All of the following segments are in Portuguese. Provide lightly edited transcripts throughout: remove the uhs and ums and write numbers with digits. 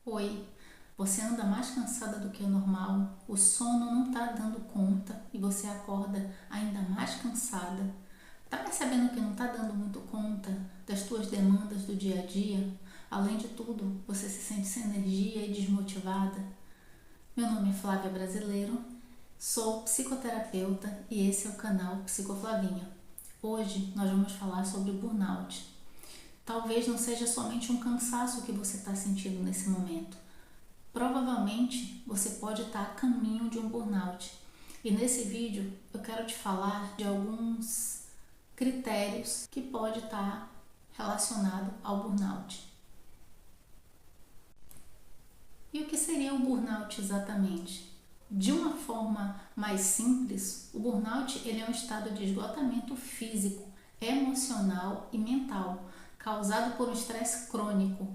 Oi, você anda mais cansada do que o normal, o sono não está dando conta e você acorda ainda mais cansada. Tá percebendo que não está dando muito conta das tuas demandas do dia a dia? Além de tudo, você se sente sem energia e desmotivada? Meu nome é Flávia Brasileiro, sou psicoterapeuta e esse é o canal Psicoflavinha. Hoje nós vamos falar sobre burnout. Talvez não seja somente um cansaço que você está sentindo nesse momento. Provavelmente você pode estar a caminho de um burnout. E nesse vídeo eu quero te falar de alguns critérios que pode estar relacionado ao burnout. E o que seria o burnout exatamente? De uma forma mais simples, o burnout ele é um estado de esgotamento físico, emocional e mental, causado por um estresse crônico,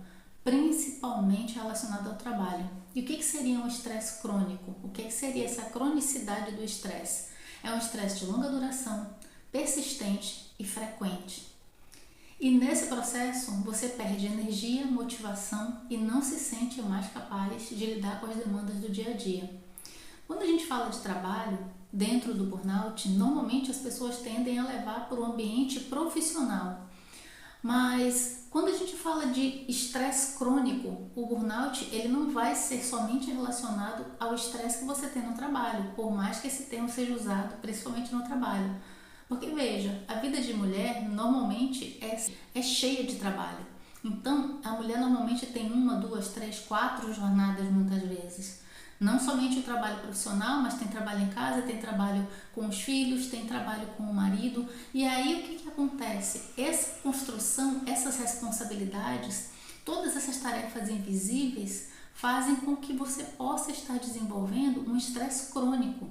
principalmente relacionado ao trabalho. E o que seria um estresse crônico? O que seria essa cronicidade do estresse? É um estresse de longa duração, persistente e frequente. E nesse processo você perde energia, motivação e não se sente mais capaz de lidar com as demandas do dia a dia. Quando a gente fala de trabalho, dentro do burnout, normalmente as pessoas tendem a levar para o ambiente profissional. Mas quando a gente fala de estresse crônico, o burnout ele não vai ser somente relacionado ao estresse que você tem no trabalho, por mais que esse termo seja usado principalmente no trabalho. Porque veja, a vida de mulher normalmente é cheia de trabalho. Então, a mulher normalmente tem uma, duas, três, quatro jornadas muitas vezes. Não somente o trabalho profissional, mas tem trabalho em casa, tem trabalho com os filhos, tem trabalho com o marido. E aí o que acontece? Essa construção, essas responsabilidades, todas essas tarefas invisíveis fazem com que você possa estar desenvolvendo um estresse crônico.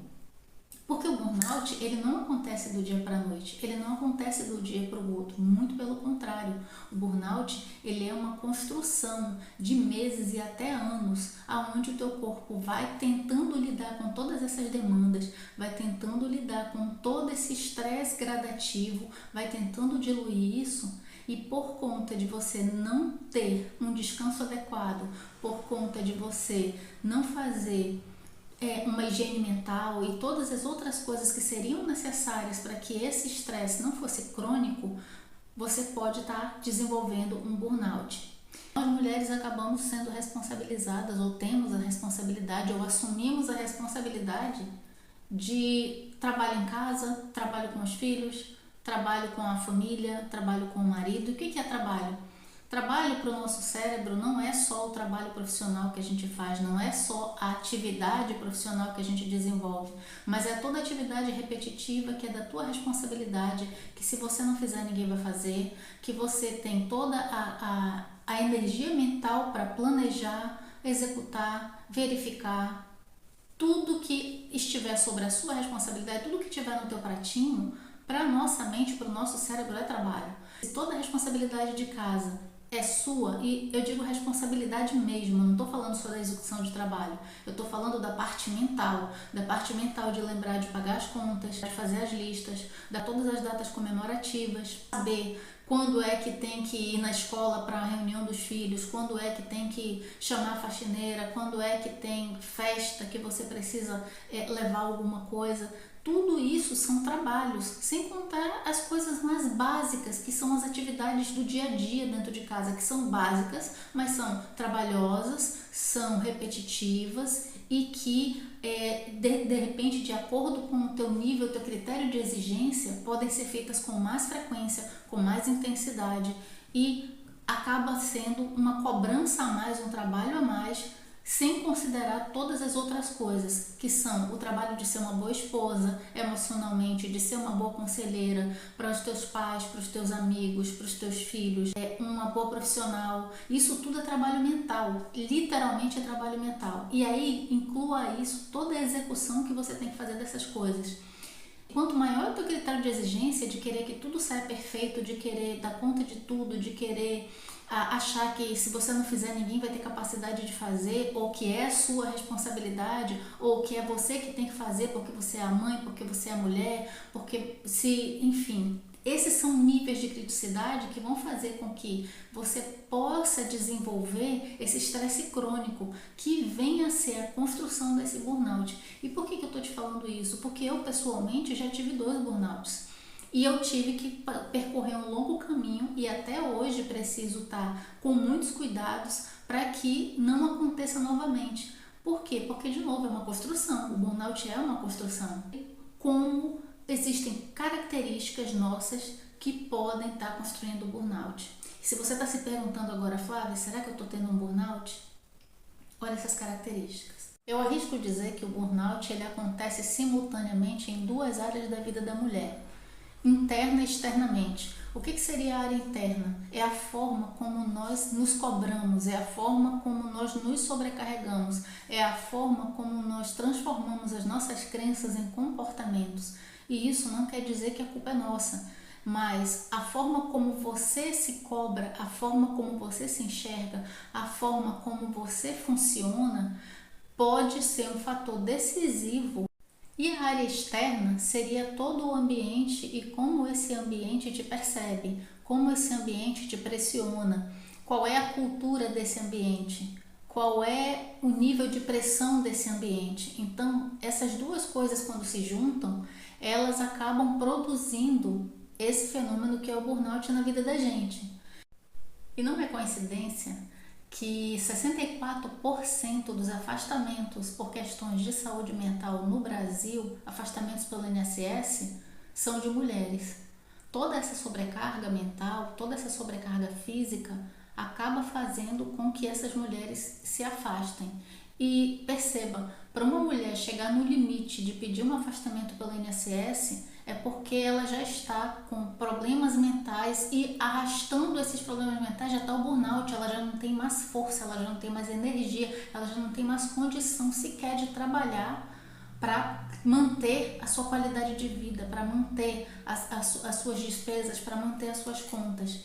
Porque o burnout, ele não acontece do dia para a noite, ele não acontece do dia para o outro, muito pelo contrário. O burnout, ele é uma construção de meses e até anos, aonde o teu corpo vai tentando lidar com todas essas demandas, vai tentando lidar com todo esse estresse gradativo, vai tentando diluir isso. E por conta de você não ter um descanso adequado, por conta de você não fazer uma higiene mental e todas as outras coisas que seriam necessárias para que esse estresse não fosse crônico, você pode estar desenvolvendo um burnout. Nós mulheres acabamos sendo responsabilizadas ou temos a responsabilidade ou assumimos a responsabilidade de trabalho em casa, trabalho com os filhos, trabalho com a família, trabalho com o marido. E o que é trabalho? Trabalho para o nosso cérebro não é só o trabalho profissional que a gente faz, não é só a atividade profissional que a gente desenvolve, mas é toda atividade repetitiva que é da tua responsabilidade, que se você não fizer ninguém vai fazer, que você tem toda a energia mental para planejar, executar, verificar, tudo que estiver sobre a sua responsabilidade, tudo que estiver no teu pratinho, para a nossa mente, para o nosso cérebro é trabalho. Se toda a responsabilidade de casa é sua, e eu digo responsabilidade mesmo, não estou falando só da execução de trabalho, eu estou falando da parte mental de lembrar de pagar as contas, de fazer as listas, dar todas as datas comemorativas, saber quando é que tem que ir na escola para a reunião dos filhos, quando é que tem que chamar a faxineira, quando é que tem festa que você precisa levar alguma coisa. Tudo isso são trabalhos, sem contar as coisas mais básicas, que são as atividades do dia a dia dentro de casa, que são básicas, mas são trabalhosas, são repetitivas e que, de repente, de acordo com o teu nível, o teu critério de exigência, podem ser feitas com mais frequência, com mais intensidade e acaba sendo uma cobrança a mais, um trabalho a mais, sem considerar todas as outras coisas, que são o trabalho de ser uma boa esposa, emocionalmente, de ser uma boa conselheira para os teus pais, para os teus amigos, para os teus filhos, uma boa profissional. Isso tudo é trabalho mental, literalmente é trabalho mental. E aí inclua isso toda a execução que você tem que fazer dessas coisas. Quanto maior é o teu critério de exigência, de querer que tudo saia perfeito, de querer dar conta de tudo, de querer achar que se você não fizer ninguém vai ter capacidade de fazer, ou que é sua responsabilidade, ou que é você que tem que fazer porque você é a mãe, porque você é a mulher, porque se, enfim, Esses são níveis de criticidade que vão fazer com que você possa desenvolver esse estresse crônico, que venha a ser a construção desse burnout. E por que eu estou te falando isso? Porque eu, pessoalmente, já tive 2 burnouts. E eu tive que percorrer um longo caminho e até hoje preciso estar com muitos cuidados para que não aconteça novamente. Por quê? Porque, de novo, é uma construção. O burnout é uma construção. Como existem características nossas que podem estar construindo o burnout. E se você está se perguntando agora, Flávia, será que eu estou tendo um burnout? Olha essas características. Eu arrisco dizer que o burnout ele acontece simultaneamente em 2 áreas da vida da mulher, interna e externamente. O que seria a área interna? É a forma como nós nos cobramos, é a forma como nós nos sobrecarregamos, é a forma como nós transformamos as nossas crenças em comportamentos. E isso não quer dizer que a culpa é nossa, mas a forma como você se cobra, a forma como você se enxerga, a forma como você funciona, pode ser um fator decisivo. E a área externa seria todo o ambiente e como esse ambiente te percebe, como esse ambiente te pressiona, qual é a cultura desse ambiente, qual é o nível de pressão desse ambiente. Então, essas 2 coisas, quando se juntam, elas acabam produzindo esse fenômeno que é o burnout na vida da gente. E não é coincidência que 64% dos afastamentos por questões de saúde mental no Brasil, afastamentos pelo INSS, são de mulheres. Toda essa sobrecarga mental, toda essa sobrecarga física acaba fazendo com que essas mulheres se afastem. E perceba, para uma mulher chegar no limite de pedir um afastamento pelo INSS, é porque ela já está com problemas mentais e arrastando esses problemas mentais já está o burnout, ela já não tem mais força, ela já não tem mais energia, ela já não tem mais condição sequer de trabalhar para manter a sua qualidade de vida, para manter as suas despesas, para manter as suas contas.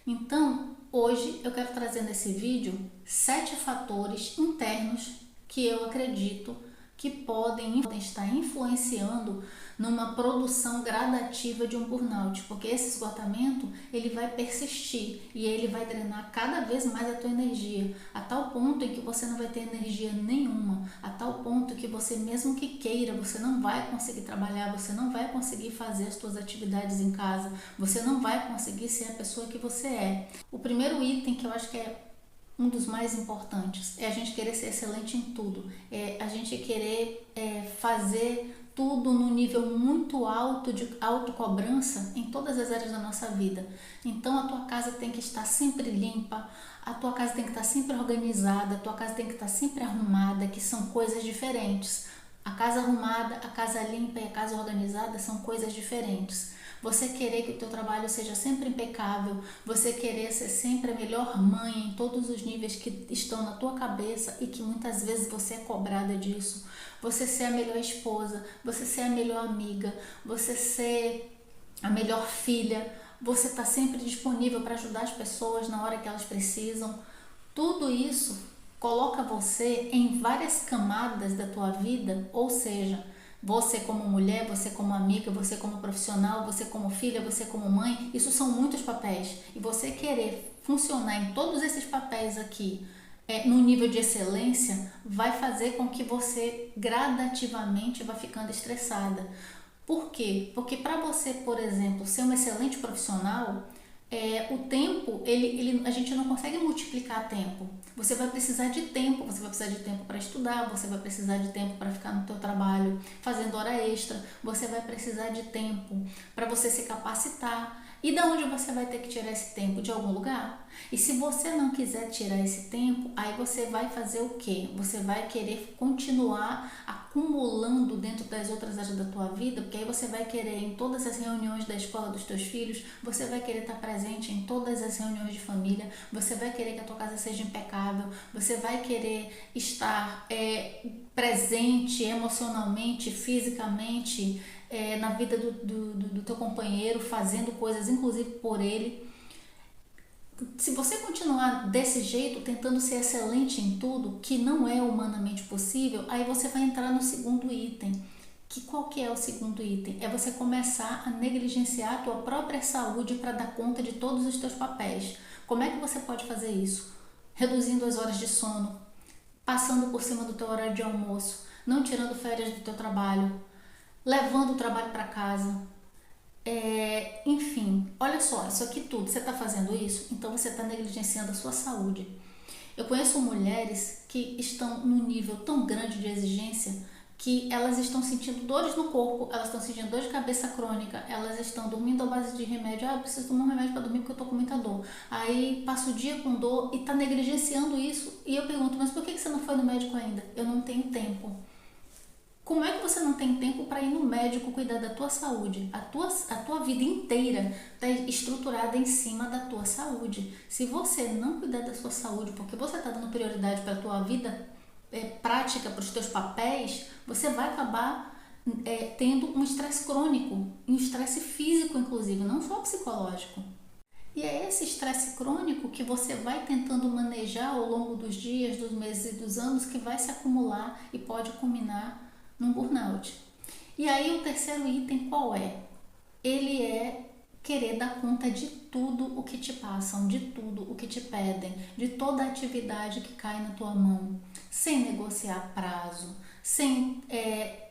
Então, hoje eu quero trazer nesse vídeo 7 fatores internos que eu acredito que podem estar influenciando numa produção gradativa de um burnout, porque esse esgotamento ele vai persistir e ele vai drenar cada vez mais a tua energia, a tal ponto em que você não vai ter energia nenhuma, a tal ponto que você mesmo que queira, você não vai conseguir trabalhar, você não vai conseguir fazer as suas atividades em casa, você não vai conseguir ser a pessoa que você é. O primeiro item que eu acho que é um dos mais importantes é a gente querer ser excelente em tudo, é a gente querer fazer tudo no nível muito alto de autocobrança em todas as áreas da nossa vida. Então a tua casa tem que estar sempre limpa, a tua casa tem que estar sempre organizada, a tua casa tem que estar sempre arrumada, que são coisas diferentes. A casa arrumada, a casa limpa e a casa organizada são coisas diferentes. Você querer que o teu trabalho seja sempre impecável, você querer ser sempre a melhor mãe em todos os níveis que estão na tua cabeça e que muitas vezes você é cobrada disso. Você ser a melhor esposa, você ser a melhor amiga, você ser a melhor filha, você estar sempre disponível para ajudar as pessoas na hora que elas precisam. Tudo isso coloca você em várias camadas da tua vida, ou seja, você como mulher, você como amiga, você como profissional, você como filha, você como mãe, isso são muitos papéis. E você querer funcionar em todos esses papéis aqui, no nível de excelência, vai fazer com que você gradativamente vá ficando estressada. Por quê? Porque para você, por exemplo, ser um excelente profissional, o tempo, a gente não consegue multiplicar tempo. Você vai precisar de tempo, você vai precisar de tempo para estudar, você vai precisar de tempo para ficar no teu trabalho fazendo hora extra, você vai precisar de tempo para você se capacitar. E da onde você vai ter que tirar esse tempo? De algum lugar? E se você não quiser tirar esse tempo, aí você vai fazer o quê? Você vai querer continuar acumulando dentro das outras áreas da tua vida, porque aí você vai querer em todas as reuniões da escola dos teus filhos, você vai querer estar presente em todas as reuniões de família, você vai querer que a tua casa seja impecável, você vai querer estar presente emocionalmente, fisicamente, na vida do teu companheiro, fazendo coisas inclusive por ele. Se você continuar desse jeito, tentando ser excelente em tudo, que não é humanamente possível, aí você vai entrar no segundo item, Qual que é o segundo item? É você começar a negligenciar a tua própria saúde para dar conta de todos os teus papéis. Como é que você pode fazer isso? Reduzindo as horas de sono, passando por cima do teu horário de almoço, não tirando férias do teu trabalho, levando o trabalho para casa. Enfim, olha só, isso aqui tudo, você está fazendo isso, então você está negligenciando a sua saúde. Eu conheço mulheres que estão num nível tão grande de exigência que elas estão sentindo dores no corpo, elas estão sentindo dor de cabeça crônica, elas estão dormindo à base de remédio. Eu preciso tomar um remédio para dormir porque eu tô com muita dor. Aí passa o dia com dor e tá negligenciando isso. E eu pergunto, mas por que você não foi no médico ainda? Eu não tenho tempo. Como é que você não tem tempo para ir no médico cuidar da tua saúde? A tua vida inteira está estruturada em cima da tua saúde. Se você não cuidar da sua saúde porque você está dando prioridade para a tua vida prática, para os teus papéis, você vai acabar tendo um estresse crônico, um estresse físico inclusive, não só psicológico. E é esse estresse crônico que você vai tentando manejar ao longo dos dias, dos meses e dos anos que vai se acumular e pode culminar num burnout. E aí o terceiro item qual é? Ele é querer dar conta de tudo o que te passam, de tudo o que te pedem, de toda a atividade que cai na tua mão, sem negociar prazo, sem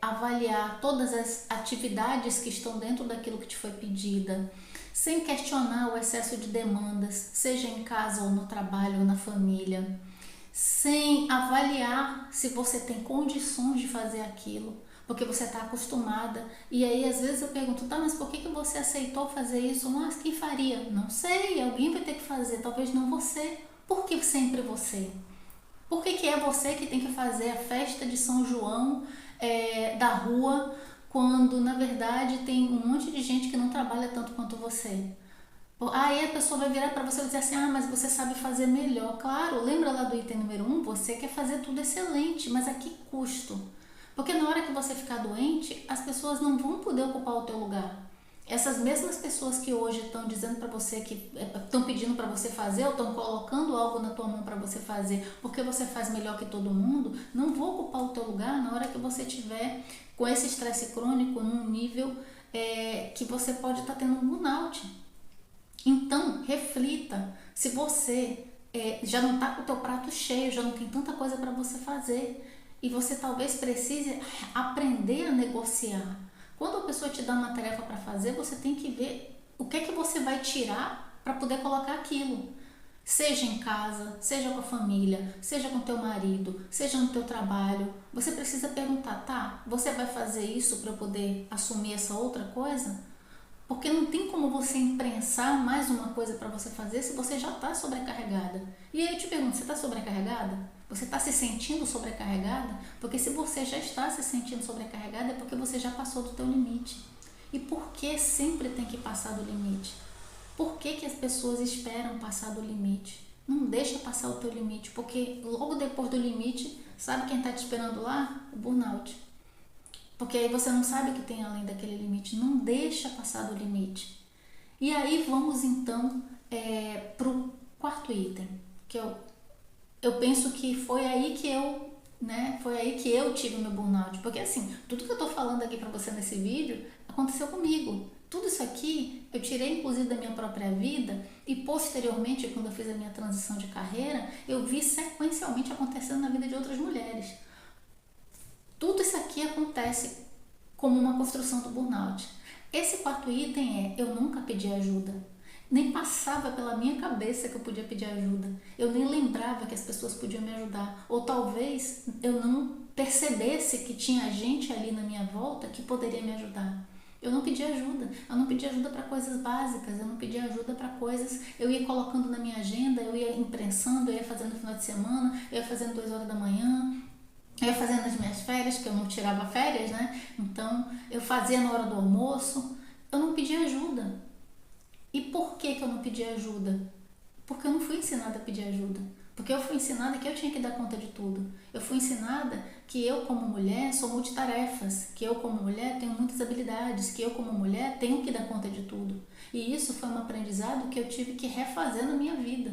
avaliar todas as atividades que estão dentro daquilo que te foi pedida, sem questionar o excesso de demandas, seja em casa ou no trabalho ou na família, sem avaliar se você tem condições de fazer aquilo, porque você está acostumada. E aí às vezes eu pergunto, tá, mas por que você aceitou fazer isso? Mas quem faria? Não sei, alguém vai ter que fazer, talvez não você. Por que sempre você? Por que é você que tem que fazer a festa de São João da rua, quando na verdade tem um monte de gente que não trabalha tanto quanto você? Aí a pessoa vai virar para você e dizer assim, mas você sabe fazer melhor. Claro, lembra lá do item número 1? Você quer fazer tudo excelente, mas a que custo? Porque na hora que você ficar doente, as pessoas não vão poder ocupar o teu lugar. Essas mesmas pessoas que hoje estão dizendo para você, que estão pedindo para você fazer, ou estão colocando algo na tua mão para você fazer, porque você faz melhor que todo mundo, não vão ocupar o teu lugar na hora que você tiver com esse estresse crônico num nível que você pode estar tendo um burnout. Então, reflita se você já não está com o teu prato cheio, já não tem tanta coisa para você fazer e você talvez precise aprender a negociar. Quando a pessoa te dá uma tarefa para fazer, você tem que ver o que é que você vai tirar para poder colocar aquilo. Seja em casa, seja com a família, seja com teu marido, seja no teu trabalho. Você precisa perguntar, tá, você vai fazer isso para eu poder assumir essa outra coisa? Porque não tem como você imprensar mais uma coisa para você fazer se você já está sobrecarregada. E aí eu te pergunto, você está sobrecarregada? Você está se sentindo sobrecarregada? Porque se você já está se sentindo sobrecarregada é porque você já passou do teu limite. E por que sempre tem que passar do limite? Por que as pessoas esperam passar do limite? Não deixa passar o teu limite, porque logo depois do limite, sabe quem está te esperando lá? O burnout. Porque aí você não sabe o que tem além daquele limite. Não deixa passar do limite. E aí vamos então para o quarto item, que eu penso que foi aí que eu tive o meu burnout. Porque assim, tudo que eu estou falando aqui para você nesse vídeo aconteceu comigo. Tudo isso aqui eu tirei inclusive da minha própria vida e posteriormente, quando eu fiz a minha transição de carreira, eu vi sequencialmente acontecendo na vida de outras mulheres. Tudo isso aqui acontece como uma construção do burnout. Esse quarto item eu nunca pedi ajuda. Nem passava pela minha cabeça que eu podia pedir ajuda. Eu nem lembrava que as pessoas podiam me ajudar. Ou talvez eu não percebesse que tinha gente ali na minha volta que poderia me ajudar. Eu não pedi ajuda. Eu não pedi ajuda para coisas básicas. Eu não pedi ajuda para coisas... Eu ia colocando na minha agenda, eu ia imprensando, eu ia fazendo no final de semana, eu ia fazendo 2 horas da manhã... Eu ia fazendo as minhas férias, que eu não tirava férias, né? Então, eu fazia na hora do almoço. Eu não pedi ajuda. E por que eu não pedi ajuda? Porque eu não fui ensinada a pedir ajuda. Porque eu fui ensinada que eu tinha que dar conta de tudo. Eu fui ensinada que eu, como mulher, sou multitarefas. Que eu, como mulher, tenho muitas habilidades. Que eu, como mulher, tenho que dar conta de tudo. E isso foi um aprendizado que eu tive que refazer na minha vida.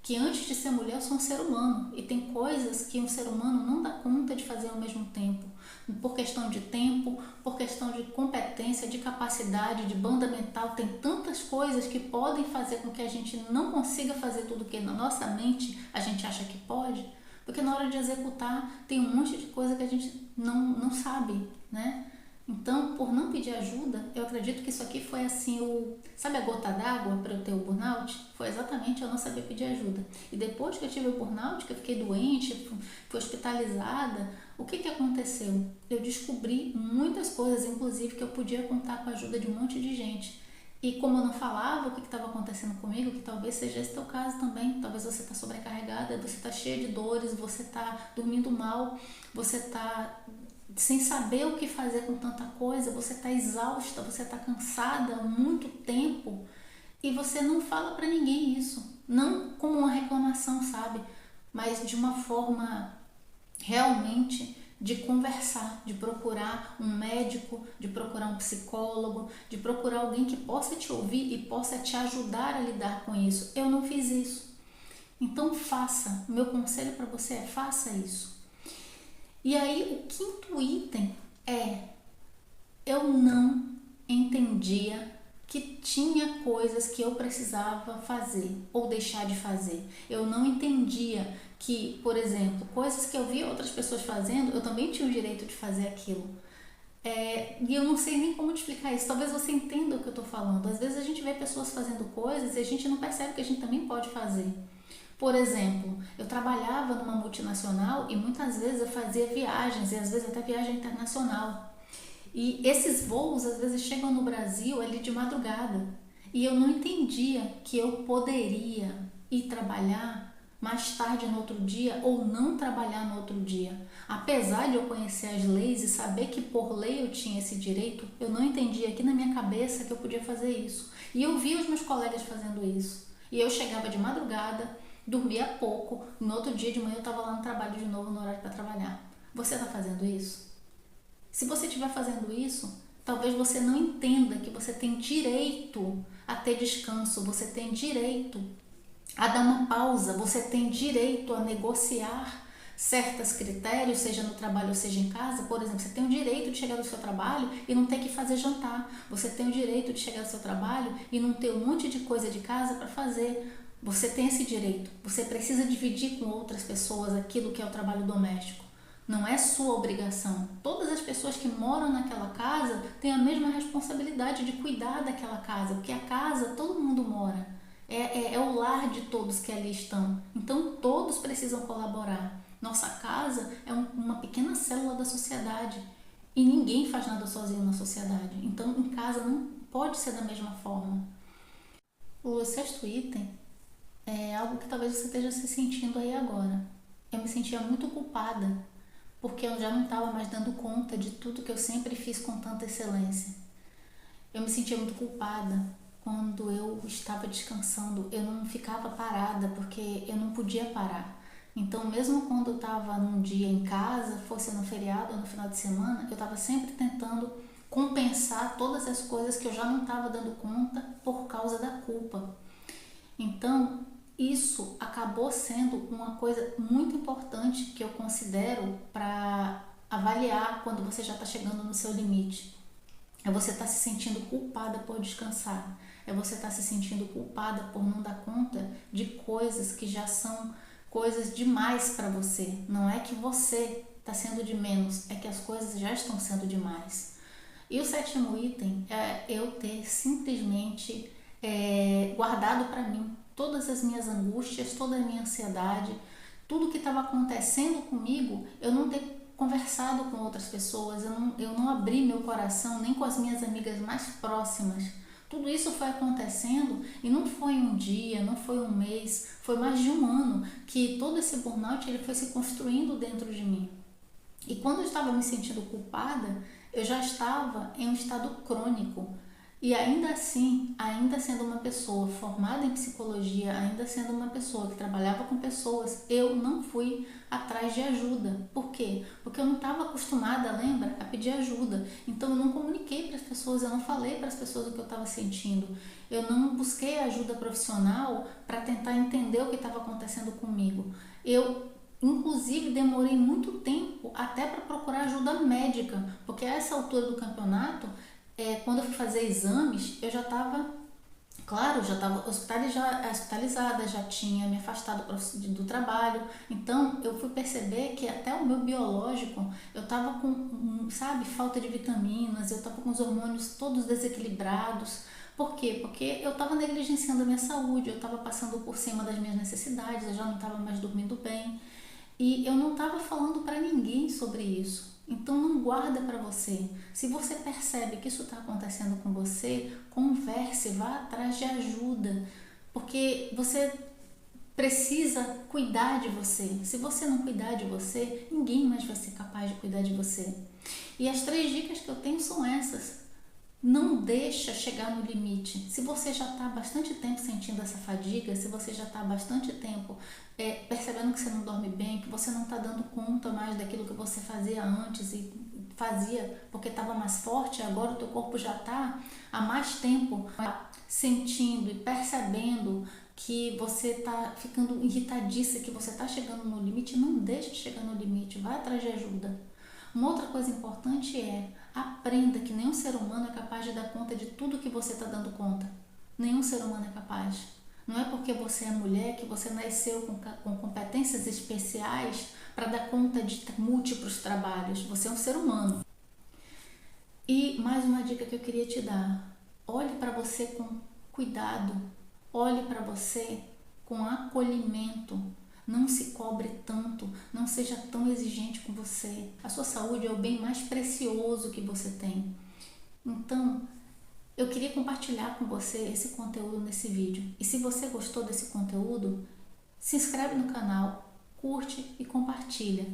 que antes de ser mulher eu sou um ser humano e tem coisas que um ser humano não dá conta de fazer ao mesmo tempo, por questão de tempo, por questão de competência, de capacidade, de banda mental. Tem tantas coisas que podem fazer com que a gente não consiga fazer tudo que na nossa mente a gente acha que pode, porque na hora de executar tem um monte de coisa que a gente não sabe, né? Então, por não pedir ajuda, eu acredito que isso aqui foi assim, sabe a gota d'água para eu ter o burnout? Foi exatamente eu não saber pedir ajuda. E depois que eu tive o burnout, que eu fiquei doente, fui hospitalizada, o que aconteceu? Eu descobri muitas coisas, inclusive que eu podia contar com a ajuda de um monte de gente. E como eu não falava o que estava acontecendo comigo, que talvez seja esse teu caso também, talvez você está sobrecarregada, você está cheia de dores, você está dormindo mal, você está sem saber o que fazer com tanta coisa, você está exausta, você está cansada há muito tempo e você não fala para ninguém isso, não como uma reclamação, sabe? Mas de uma forma realmente de conversar, de procurar um médico, de procurar um psicólogo, de procurar alguém que possa te ouvir e possa te ajudar a lidar com isso. Eu não fiz isso. Então faça, meu conselho para você é faça isso. E aí o quinto item é: eu não entendia que tinha coisas que eu precisava fazer ou deixar de fazer. Eu não entendia que, por exemplo, coisas que eu via outras pessoas fazendo, eu também tinha o direito de fazer aquilo. E eu não sei nem como te explicar isso. Talvez você entenda o que eu estou falando. Às vezes a gente vê pessoas fazendo coisas e a gente não percebe que a gente também pode fazer. Por exemplo, eu trabalhava numa multinacional e muitas vezes eu fazia viagens, e às vezes até viagem internacional. E esses voos às vezes chegam no Brasil ali de madrugada. E eu não entendia que eu poderia ir trabalhar mais tarde no outro dia ou não trabalhar no outro dia. Apesar de eu conhecer as leis e saber que por lei eu tinha esse direito, eu não entendia aqui na minha cabeça que eu podia fazer isso. E eu via os meus colegas fazendo isso. E eu chegava de madrugada, dormia pouco, no outro dia de manhã eu estava lá no trabalho de novo, no horário para trabalhar. Você está fazendo isso? Se você estiver fazendo isso, talvez você não entenda que você tem direito a ter descanso, você tem direito a dar uma pausa, você tem direito a negociar certos critérios, seja no trabalho ou seja em casa. Por exemplo, você tem o direito de chegar do seu trabalho e não ter que fazer jantar. Você tem o direito de chegar do seu trabalho e não ter um monte de coisa de casa para fazer. Você tem esse direito. Você precisa dividir com outras pessoas aquilo que é o trabalho doméstico. Não é sua obrigação. Todas as pessoas que moram naquela casa têm a mesma responsabilidade de cuidar daquela casa, porque a casa todo mundo mora. É o lar de todos que ali estão. Então todos precisam colaborar. Nossa casa é uma pequena célula da sociedade e ninguém faz nada sozinho na sociedade. Então em casa não pode ser da mesma forma. O sexto item é algo que talvez você esteja se sentindo aí agora. Eu me sentia muito culpada porque eu já não estava mais dando conta de tudo que eu sempre fiz com tanta excelência. Eu me sentia muito culpada quando eu estava descansando. Eu não ficava parada porque eu não podia parar. Então, mesmo quando eu estava num dia em casa, fosse no feriado ou no final de semana, eu estava sempre tentando compensar todas as coisas que eu já não estava dando conta por causa da culpa. Então, isso acabou sendo uma coisa muito importante que eu considero para avaliar quando você já está chegando no seu limite. É você estar se sentindo culpada por descansar. É você estar se sentindo culpada por não dar conta de coisas que já são coisas demais para você. Não é que você está sendo de menos, é que as coisas já estão sendo demais. E o sétimo item é eu ter simplesmente guardado para mim todas as minhas angústias, toda a minha ansiedade, tudo que estava acontecendo comigo, eu não ter conversado com outras pessoas, eu não abri meu coração nem com as minhas amigas mais próximas. Tudo isso foi acontecendo e não foi um dia, não foi um mês, foi mais de um ano que todo esse burnout ele foi se construindo dentro de mim. E quando eu estava me sentindo culpada, eu já estava em um estado crônico. E ainda assim, ainda sendo uma pessoa formada em psicologia, ainda sendo uma pessoa que trabalhava com pessoas, eu não fui atrás de ajuda. Por quê? Porque porque eu não estava acostumada, lembra, a pedir ajuda. Então eu não comuniquei para as pessoas, eu não falei para as pessoas o que eu estava sentindo. Eu não busquei ajuda profissional para tentar entender o que estava acontecendo comigo. Eu, inclusive, demorei muito tempo até para procurar ajuda médica, porque a essa altura do campeonato, quando eu fui fazer exames, eu já estava... Claro, já estava hospitalizada, já tinha me afastado do trabalho. Então, eu fui perceber que até o meu biológico, eu estava com, sabe, falta de vitaminas, eu estava com os hormônios todos desequilibrados. Por quê? Porque eu estava negligenciando a minha saúde, eu estava passando por cima das minhas necessidades, eu já não estava mais dormindo bem. E eu não estava falando para ninguém sobre isso. Então não guarda para você. Se você percebe que isso está acontecendo com você, converse, vá atrás de ajuda, porque você precisa cuidar de você. Se você não cuidar de você, ninguém mais vai ser capaz de cuidar de você. E as 3 dicas que eu tenho são essas. Não deixa chegar no limite. Se você já está há bastante tempo sentindo essa fadiga, se você já está há bastante tempo percebendo que você não dorme bem, que você não está dando conta mais daquilo que você fazia antes e fazia porque estava mais forte, agora o teu corpo já está há mais tempo sentindo e percebendo que você está ficando irritadiça, que você está chegando no limite, não deixa de chegar no limite, vai atrás de ajuda. Uma outra coisa importante é aprenda que nenhum ser humano é capaz de dar conta de tudo que você está dando conta. Nenhum ser humano é capaz. Não é porque você é mulher que você nasceu com competências especiais para dar conta de múltiplos trabalhos. Você é um ser humano. E mais uma dica que eu queria te dar. Olhe para você com cuidado. Olhe para você com acolhimento. Não se cobre tanto, não seja tão exigente com você. A sua saúde é o bem mais precioso que você tem. Então, eu queria compartilhar com você esse conteúdo nesse vídeo. E se você gostou desse conteúdo, se inscreve no canal, curte e compartilha.